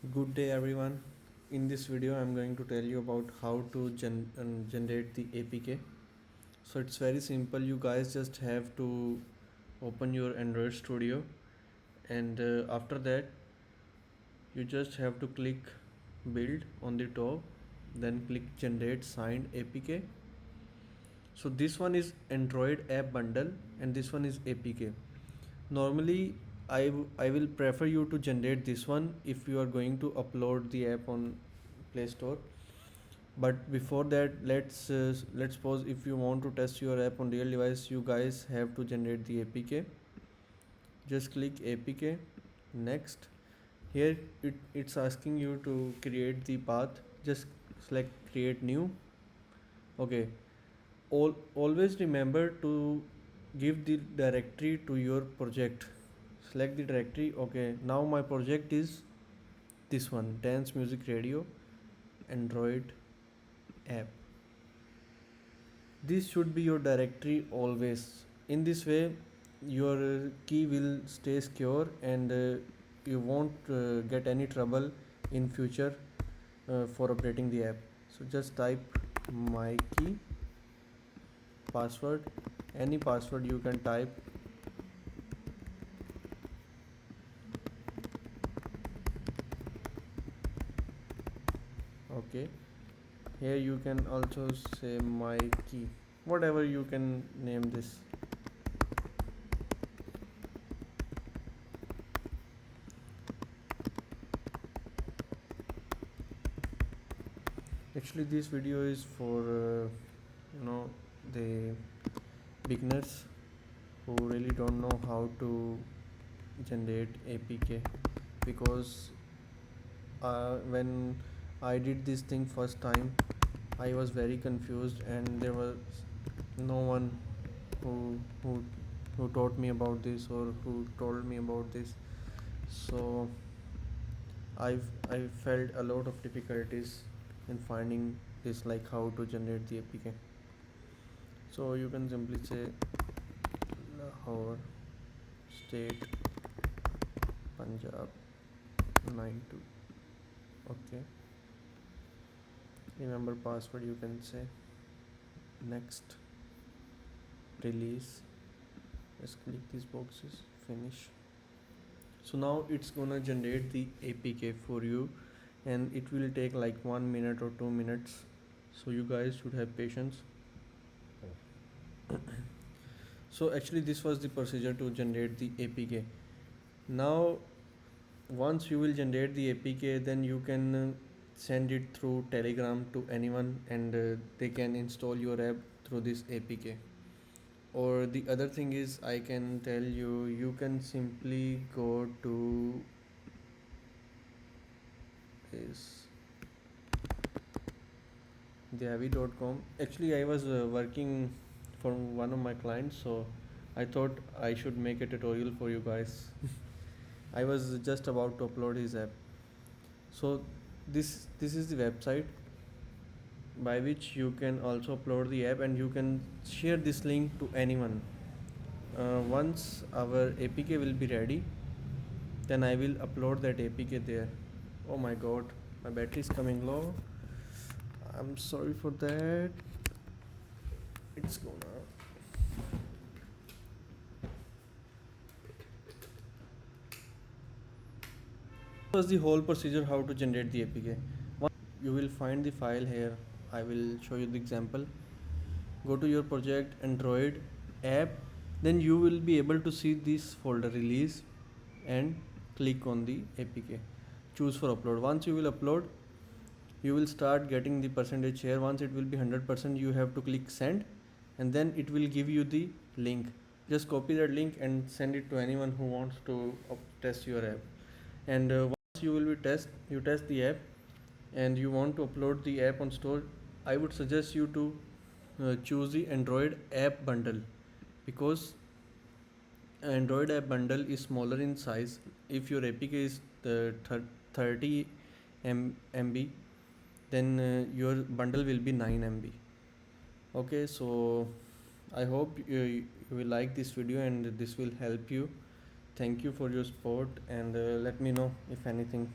Good day everyone. In this video I'm going to tell you about how to generate the APK. So it's very simple. You guys just have to open your Android Studio, and after that you just have to click build on the top, then click generate signed APK. So this one is Android app bundle and this one is APK. Normally I will prefer you to generate this one if you are going to upload the app on Play Store. But before that, let's suppose if you want to test your app on real device, you guys have to generate the APK. Just click APK. Next, here it's asking you to create the path. Just select create new. Okay. Always remember to give the directory to your project. Select the directory. Okay, now my project is this one, Dance Music Radio Android app. This should be your directory always. In this way your key will stay secure, and you won't get any trouble in future for updating the app. So just type my key, password, any password you can type. Okay, here you can also say my key, whatever you can name this. Actually this video is for the beginners who really don't know how to generate APK, because when I did this thing first time, I was very confused and there was no one who who who taught me about this or who told me about this. So I felt a lot of difficulties in finding this, like how to generate the APK. So you can simply say Lahore State Punjab 92. Okay, remember password, you can say. Next, release, just click these boxes, finish. So now it's gonna generate the APK for you, and it will take like 1 minute or 2 minutes, so you guys should have patience. So actually this was the procedure to generate the APK. Now once you will generate the APK, then you can send it through Telegram to anyone, and they can install your app through this APK. Or the other thing is, I can tell you, you can simply go to this theavi.com. Actually I was working for one of my clients, so I thought I should make a tutorial for you guys. I was just about to upload his app. So this is the website by which you can also upload the app, and you can share this link to anyone. Once our APK will be ready, then I will upload that APK there. Oh my god, my battery is coming low. I'm sorry for that. It's gonna. This was the whole procedure how to generate the APK. Once you will find the file here, I will show you the example. Go to your project Android app, then you will be able to see this folder release, and click on the APK, choose for upload. Once you will upload, you will start getting the percentage share. Once it will be 100%, you have to click send, and then it will give you the link. Just copy that link and send it to anyone who wants to test your app. And once you will be test the app and you want to upload the app on store, I would suggest you to choose the Android app bundle, because Android app bundle is smaller in size. If your APK is 30 MB, then your bundle will be 9 MB. Okay, so I hope you will like this video and this will help you. Thank you for your support, and let me know if anything.